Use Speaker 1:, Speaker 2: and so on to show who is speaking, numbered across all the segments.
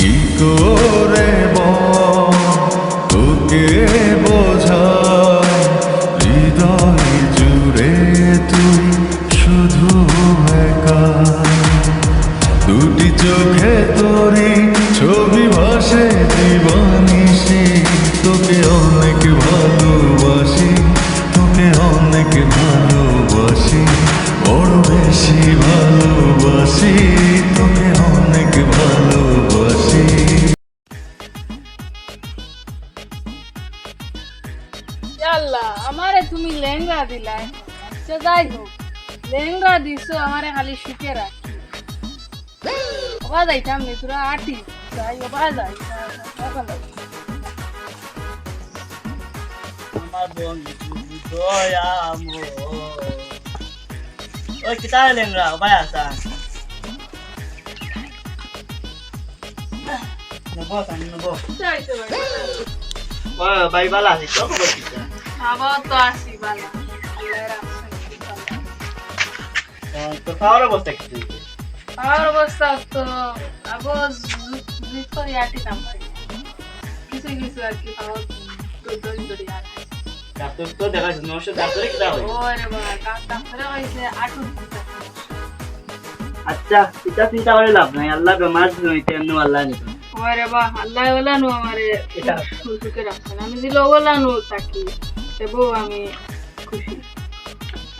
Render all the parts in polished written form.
Speaker 1: কি করে তোকে বোঝায় হৃদয় জুড়ে তুই শুধু একা দুটি চোখে তোরি ছবি ভাসে জীবনিসি তোকে অনেক ভালোবাসি তোকে অনেক ভালোবাসি বড় বেশি ভালোবাসি তোকে অনেক ভালোবাসি।
Speaker 2: আল্লাহ আমারে তুমি লেহেঙ্গা দিলাই আচ্ছা যাই হোক লেহেঙ্গা দিছো আমারে খালি সুখে রাখি ওবা যাইতাম নি তোরা আটি যাই ওবা যাই
Speaker 3: আমার বন্ধু দয়াম ওই কিতাব লেঙ্গা ভাই আসা নবো সানি নবো
Speaker 2: যাইতে পারি
Speaker 3: ও ভাই বালা আছে তো বসিতা
Speaker 2: আবার তো আসি বালা আল্লাহ রাখছেন
Speaker 3: তো খাওয়ার অবস্থা কি
Speaker 2: আমার অবস্থা তো আবার জিতরি আটি নাম কিছু কিছু আর কি খাওয়া তো দড়ি দড়ি আর
Speaker 3: ডাক্তার তো দেখা যাচ্ছে নষ্ট ডাক্তারে কি দাও
Speaker 2: ওরে বাবা ডাক্তারে কইছে আটু
Speaker 3: আচ্ছা এটা চিন্তা করে লাভ নাই আল্লাহ বেমার নইতে এমন আল্লাহ নি
Speaker 2: ওরে বাবা আল্লাহ ওলা নো আমারে
Speaker 3: এটা
Speaker 2: সুখে রাখছেন আমি দিলে ওলা নো থাকি দেবো আমি খুশি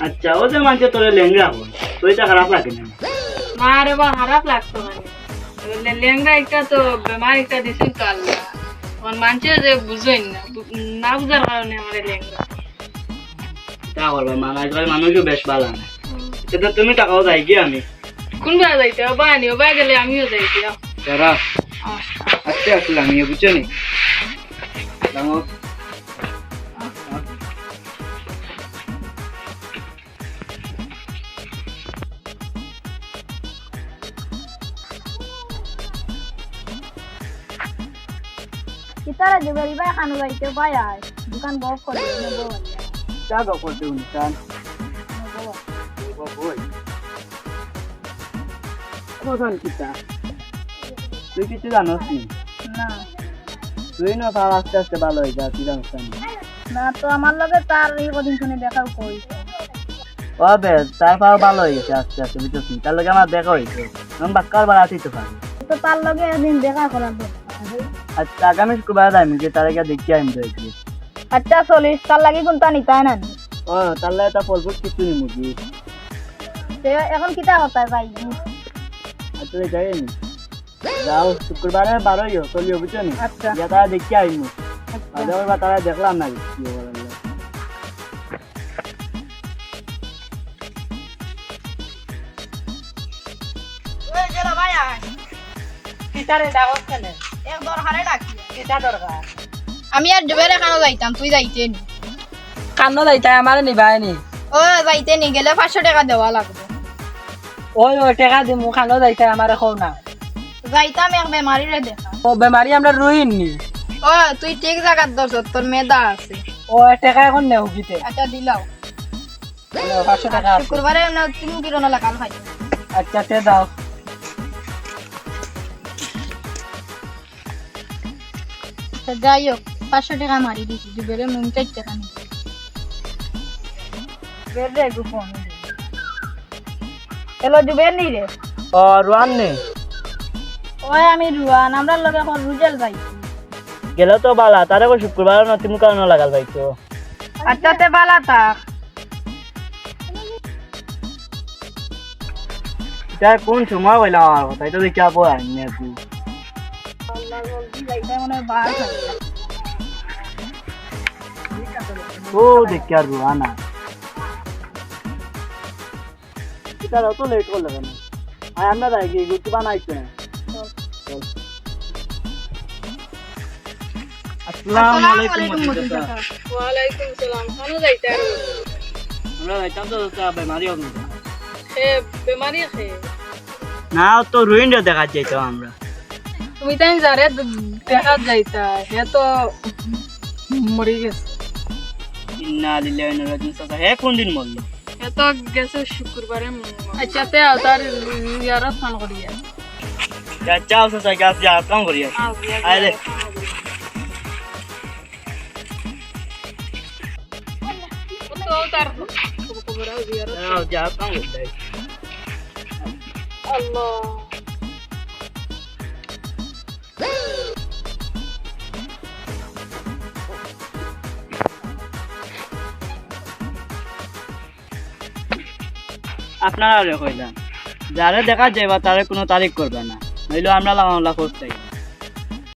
Speaker 3: আচ্ছা ও যে মানছে তোরে লেঙ্গা বল তো এটা খারাপ লাগে না
Speaker 2: না রে বাবা খারাপ লাগতো মানে লেহেঙ্গা একটা তো বেমার একটা দিছেন তো আল্লাহ কোন মানছে যে বুঝেন না না বুঝার কারণে আমার লেহেঙ্গা
Speaker 3: তা বলবা মানুষও বেশ ভালো না এটা তুমি টাকাও যাই কি আমি
Speaker 2: কোন বা যাইতে বাবা আনি বাবা গেলে আমিও যাইতে
Speaker 3: তারা আচ্ছা আসলে আমি বুঝছো নি
Speaker 4: kita ada beri baik anu baik itu bayar bukan bokor ini bawah ya
Speaker 3: jaga করতে অনুষ্ঠান
Speaker 4: bawah
Speaker 3: কোথায় কিতা তুই কিছু জানোস নি
Speaker 4: না
Speaker 3: তুই না তার আস্তে আস্তে ভালো হয়ে যা তুই জানোস
Speaker 4: না তো আমার লগে তার এই কদিন শুনে দেখাও কইছে
Speaker 3: ও বে তারপর ভালো হয়ে গেছে আস্তে আস্তে বুঝছিস তার লগে আমার দেখা হয়েছে আমি বাক্কার বার আসি তো পারি
Speaker 4: তো তার লগে একদিন দেখা করার দরকার
Speaker 3: আচ্ছা আগামী শুক্রবার আমি যে তার আগে দেখি আমি তো
Speaker 4: আচ্ছা চলিস তার লাগি কোনটা নিতাই না
Speaker 3: ও তার লাগে তা ফলফুল কিছু নি মুগি
Speaker 4: এখন কিতা কথা ভাই
Speaker 3: আচ্ছা যাই নি যাও শুক্রবারে 12 চলিও বুঝছো নি
Speaker 4: আচ্ছা
Speaker 3: যা তারা দেখি আইমু আজ আবার তারা দেখলাম না কি বলে
Speaker 4: ওই গেল ভাই আয় কিতারে দাওয়াত কেনে এক দরকারে ডাকি কিতা দরকার আমি আর জুবেরে কানো যাইতাম তুই যাইতে নি
Speaker 5: কান্ন যাইতাই আমার নিবাইনি
Speaker 4: ও যাইতে নি গেলে 500 টাকা দেওয়া লাগবে
Speaker 5: ওই টাকা দি মু কান্ন যাইতাই আমার এখন না
Speaker 4: যাইতাম এক বেমারিরে দেখা
Speaker 5: ও বেমারি আমরা রুইন নি
Speaker 4: ও তুই ঠিক জায়গার দরছ তোর মেদা আছে
Speaker 5: ও টাকা এখন নেও গিতে
Speaker 4: আচ্ছা দিলাও
Speaker 5: 500 টাকা আছে
Speaker 4: শুক্রবারে না 3 কিলো না লাগাল খাই
Speaker 5: আচ্ছা তে দাও
Speaker 4: তো যাই হোক 500 টাকা মারি দিছি জুবেরে মুন 4 টাকা নি বেরে গো ফোন হ্যালো জুবের নি রে
Speaker 3: ও রুয়ান নে
Speaker 4: ওই আমি রুয়ান আমরা লগে এখন রুজেল যাইছি
Speaker 3: গেল তো বালা তারে কো শুক্রবার না তুমি কারণ লাগাল ভাইতো
Speaker 4: আচ্ছা তে বালা থাক
Speaker 3: এটা কোন সময় হইলা আমার কথা এটা দেখি আপো আইনে তুই
Speaker 4: আল্লাহ জলদি যাইতে মনে বার খাই
Speaker 3: ও দেখি আর রুয়ানা এটা তো লেট করলে কেন আর আমরা যাই কি গুটি বানাইছে আসসালামু আলাইকুম
Speaker 2: ওয়ালাইকুম সালাম খানো যাইতে
Speaker 3: আমরা যাইতাম তো বেমারি হবে
Speaker 2: বেমারি আছে
Speaker 3: না তো রুইন দেখা যাইতাম আমরা
Speaker 2: তুমি তাই যারে দেখা যাইতা হে তো মরি গেছে
Speaker 3: ইন্না লিল্লাহি ওয়া ইন্না ইলাইহি রাজিউন হে কোন দিন মরলো
Speaker 2: হে তো গেছে শুক্রবারে আচ্ছা তে তার ইয়ারা ফোন করিয়া
Speaker 3: যাও চাচা গাছ যা কাম করি আরে যা কাম করি
Speaker 2: আল্লাহ
Speaker 3: আপনারা কইলাম যারে দেখা যাইবা তারে কোনো তারিখ করবে না নইলে আমরা লাগামলা করতে